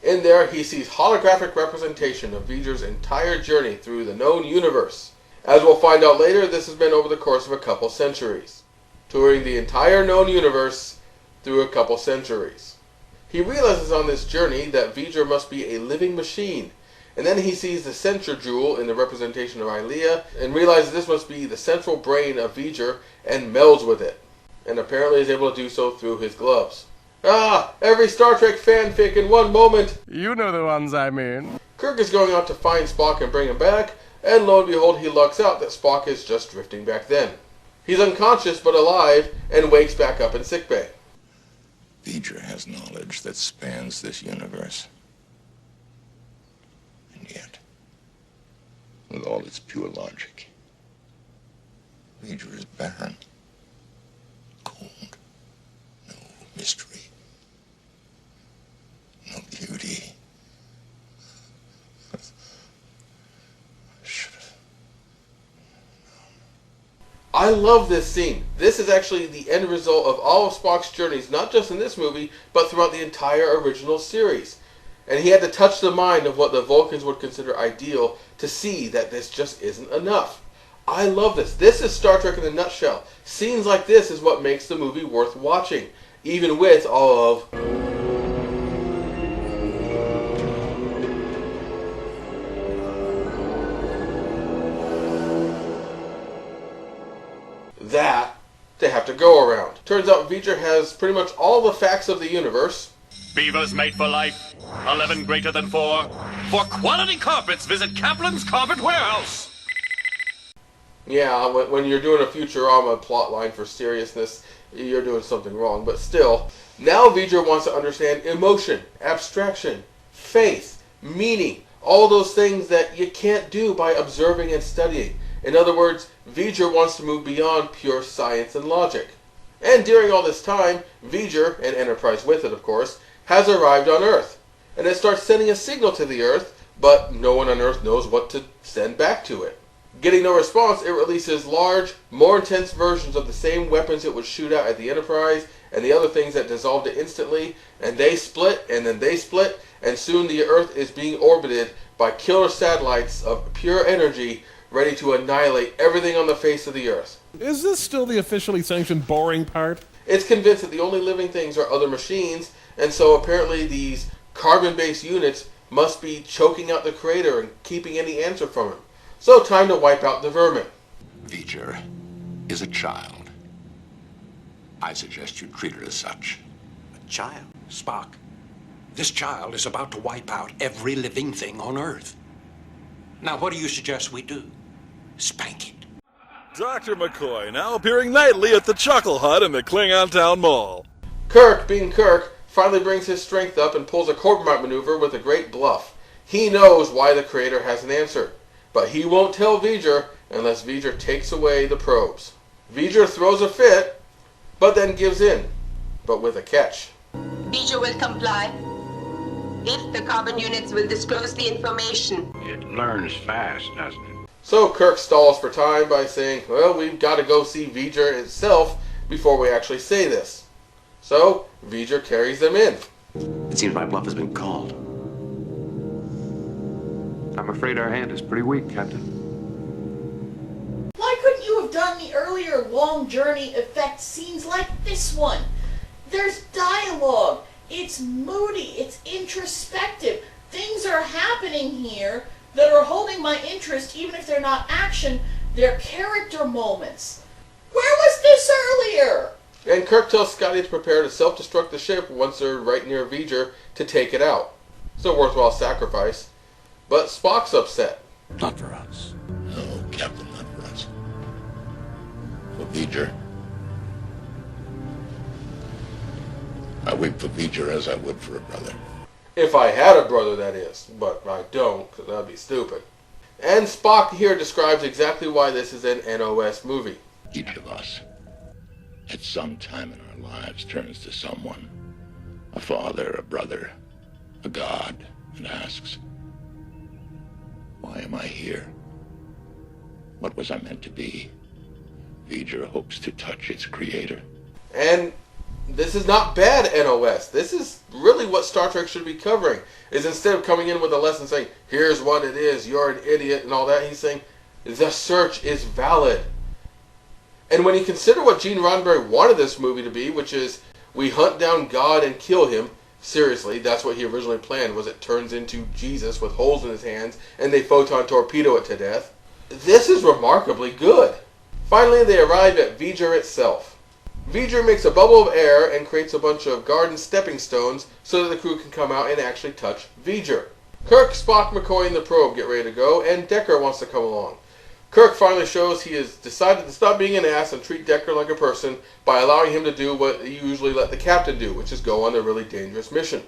In there, he sees holographic representation of V-Ger's entire journey through the known universe. As we'll find out later, this has been over the course of a couple centuries, touring the entire known universe through a couple centuries. He realizes on this journey that V-Ger must be a living machine, and then he sees the center jewel in the representation of Ilea, and realizes this must be the central brain of V-Ger, and melds with it, and apparently is able to do so through his gloves. Ah! Every Star Trek fanfic in one moment! You know the ones I mean. Kirk is going out to find Spock and bring him back, and lo and behold he lucks out that Spock is just drifting back then. He's unconscious but alive, and wakes back up in sickbay. V-Ger has knowledge that spans this universe. And yet, with all its pure logic, V-Ger is barren, cold, no mystery, no beauty. I love this scene. This is actually the end result of all of Spock's journeys, not just in this movie, but throughout the entire original series. And he had to touch the mind of what the Vulcans would consider ideal to see that this just isn't enough. I love this. This is Star Trek in a nutshell. Scenes like this is what makes the movie worth watching, even with all of that to have to go around. Turns out V-Ger has pretty much all the facts of the universe. Beavers made for life. 11 greater than 4. For quality carpets, visit Kaplan's Carpet Warehouse. Yeah, when you're doing a Futurama plotline for seriousness, you're doing something wrong. But still, now V-Ger wants to understand emotion, abstraction, faith, meaning, all those things that you can't do by observing and studying. In other words, V-Ger wants to move beyond pure science and logic. And during all this time, V-Ger, and Enterprise with it of course, has arrived on Earth. And it starts sending a signal to the Earth, but no one on Earth knows what to send back to it. Getting no response, it releases large, more intense versions of the same weapons it would shoot out at the Enterprise, and the other things that dissolved it instantly, and they split, and then they split, and soon the Earth is being orbited by killer satellites of pure energy, ready to annihilate everything on the face of the Earth. Is this still the officially sanctioned boring part? It's convinced that the only living things are other machines, and so apparently these carbon-based units must be choking out the Creator and keeping any answer from him. So time to wipe out the vermin. V-Ger is a child. I suggest you treat her as such. A child? Spock, this child is about to wipe out every living thing on Earth. Now what do you suggest we do? Spank it. Dr. McCoy, now appearing nightly at the Chuckle Hut in the Klingon Town Mall. Kirk, being Kirk, finally brings his strength up and pulls a Corbomite maneuver with a great bluff. He knows why the Creator has an answer, but he won't tell V-Ger unless V-Ger takes away the probes. V-Ger throws a fit, but then gives in, but with a catch. V-Ger will comply if the carbon units will disclose the information. It learns fast, doesn't it? So Kirk stalls for time by saying, well, we've got to go see V-Ger itself before we actually say this. So V-Ger carries them in. It seems my bluff has been called. I'm afraid our hand is pretty weak, Captain. Why couldn't you have done the earlier long journey effect scenes like this one? There's dialogue. It's moody. It's introspective. Things are happening here that are holding my interest, even if they're not action. They're character moments. Where was this earlier? And Kirk tells Scotty to prepare to self-destruct the ship once they're right near V-Ger to take it out. It's a worthwhile sacrifice. But Spock's upset. Not for us. No, Captain, not for us. For V-Ger. I weep for V-Ger as I would for a brother. If I had a brother, that is. But I don't, because that'd be stupid. And Spock here describes exactly why this is an NOS movie. Each of us, at some time in our lives, turns to someone, a father, a brother, a god, and asks, why am I here? What was I meant to be? V-Ger hopes to touch its creator. And this is not bad NOS. This is really what Star Trek should be covering. Is instead of coming in with a lesson saying, here's what it is, you're an idiot and all that, he's saying, the search is valid. And when you consider what Gene Roddenberry wanted this movie to be, which is, we hunt down God and kill him, seriously, that's what he originally planned, was it turns into Jesus with holes in his hands, and they photon torpedo it to death. This is remarkably good. Finally, they arrive at V-Ger itself. V-Ger makes a bubble of air and creates a bunch of garden stepping stones so that the crew can come out and actually touch V-Ger. Kirk, Spock, McCoy, and the probe get ready to go, and Decker wants to come along. Kirk finally shows he has decided to stop being an ass and treat Decker like a person by allowing him to do what he usually let the captain do, which is go on a really dangerous mission.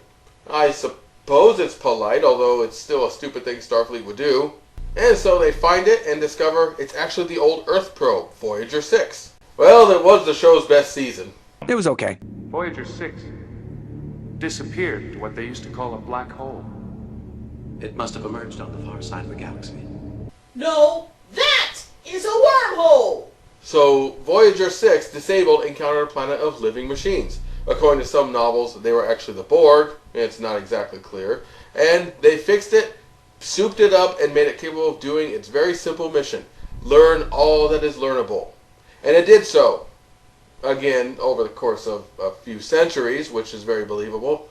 I suppose it's polite, although it's still a stupid thing Starfleet would do. And so they find it and discover it's actually the old Earth probe, Voyager 6. Well, it was the show's best season. It was okay. Voyager 6 disappeared to what they used to call a black hole. It must have emerged on the far side of the galaxy. No, that is a wormhole! So, Voyager 6, disabled, encountered a planet of living machines. According to some novels, they were actually the Borg. It's not exactly clear. And they fixed it, souped it up, and made it capable of doing its very simple mission. Learn all that is learnable. And it did so. Again, over the course of a few centuries, which is very believable.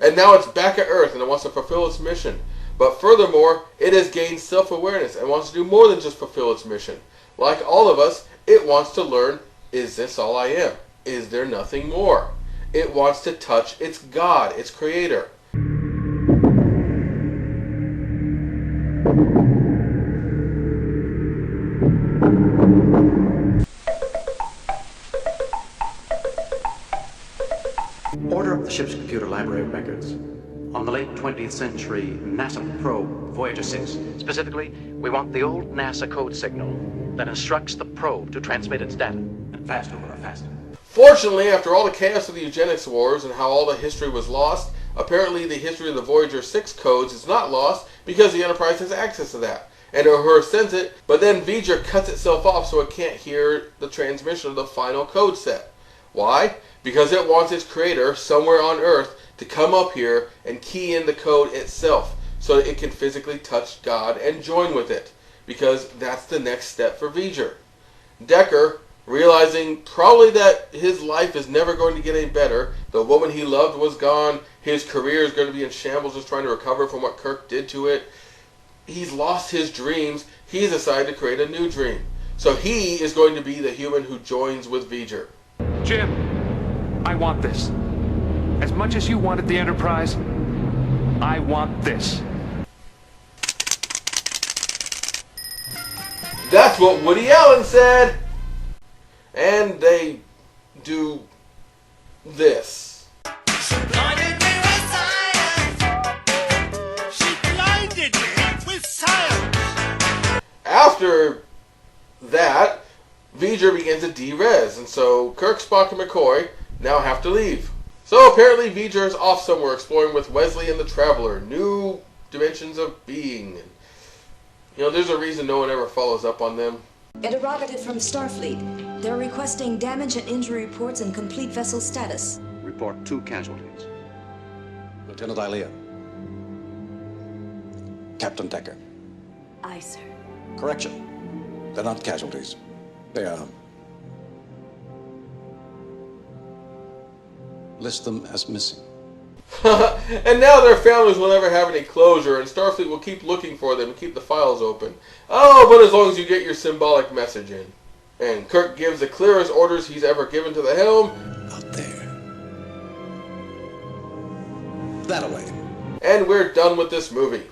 And now it's back at Earth and it wants to fulfill its mission. But furthermore, it has gained self-awareness and wants to do more than just fulfill its mission. Like all of us, it wants to learn, is this all I am? Is there nothing more? It wants to touch its God, its creator. Order up the ship's computer library of records. On the late 20th century NASA probe, Voyager 6. Specifically, we want the old NASA code signal that instructs the probe to transmit its data. And faster, faster. Fortunately, after all the chaos of the eugenics wars and how all the history was lost, apparently the history of the Voyager 6 codes is not lost because the Enterprise has access to that. And Uhura sends it, but then V-Ger cuts itself off so it can't hear the transmission of the final code set. Why? Because it wants its creator, somewhere on Earth, to come up here and key in the code itself so that it can physically touch God and join with it. Because that's the next step for V-Ger. Decker, realizing probably that his life is never going to get any better, the woman he loved was gone, his career is going to be in shambles just trying to recover from what Kirk did to it, he's lost his dreams, he's decided to create a new dream. So he is going to be the human who joins with V-Ger. Jim, I want this. As much as you wanted the Enterprise, I want this. That's what Woody Allen said! And they do this. She blinded me with science. She blinded me with science. After that, V-Ger begins to de-res, and so Kirk, Spock, and McCoy now have to leave. So apparently V-Ger is off somewhere exploring with Wesley and the Traveler, new dimensions of being. And, you know, there's a reason no one ever follows up on them. Interrogative from Starfleet. They're requesting damage and injury reports and complete vessel status. Report 2 casualties. Lieutenant Ilea. Captain Decker. Aye, sir. Correction. They're not casualties. They are... List them as missing. And now their families will never have any closure, and Starfleet will keep looking for them and keep the files open. Oh, but as long as you get your symbolic message in. And Kirk gives the clearest orders he's ever given to the helm. Out there. That away. And we're done with this movie.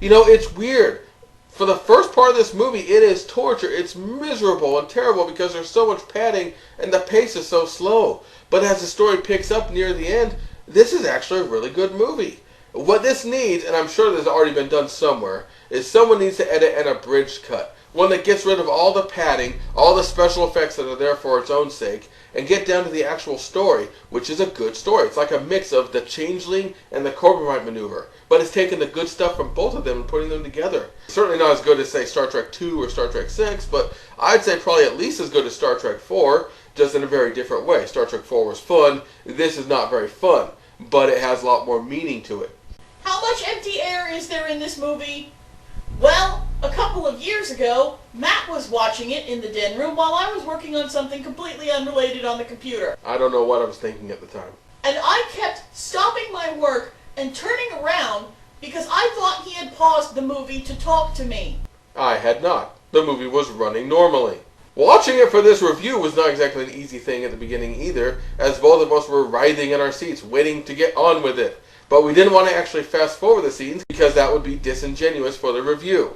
You know, it's weird. For the first part of this movie, it is torture. It's miserable and terrible because there's so much padding and the pace is so slow. But as the story picks up near the end, this is actually a really good movie. What this needs, and I'm sure this has already been done somewhere, is someone needs to edit an abridged cut. One that gets rid of all the padding, all the special effects that are there for its own sake, and get down to the actual story, which is a good story. It's like a mix of The Changeling and The Corbomite Maneuver. But it's taking the good stuff from both of them and putting them together. Certainly not as good as, say, Star Trek 2 or Star Trek 6, but I'd say probably at least as good as Star Trek 4. just in a very different way. Star Trek 4 was fun. This is not very fun, but it has a lot more meaning to it. How much empty air is there in this movie? Well, a couple of years ago, Matt was watching it in the den room while I was working on something completely unrelated on the computer. I don't know what I was thinking at the time. And I kept stopping my work and turning around because I thought he had paused the movie to talk to me. I had not. The movie was running normally. Watching it for this review was not exactly an easy thing at the beginning either, as both of us were writhing in our seats, waiting to get on with it. But we didn't want to actually fast forward the scenes because that would be disingenuous for the review.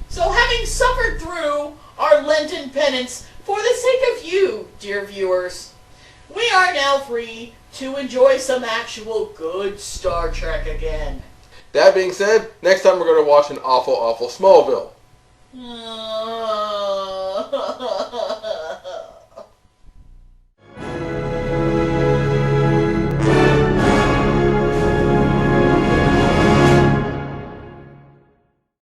So having suffered through our Lenten penance for the sake of you, dear viewers, we are now free to enjoy some actual good Star Trek again. That being said, next time we're going to watch an awful, awful Smallville.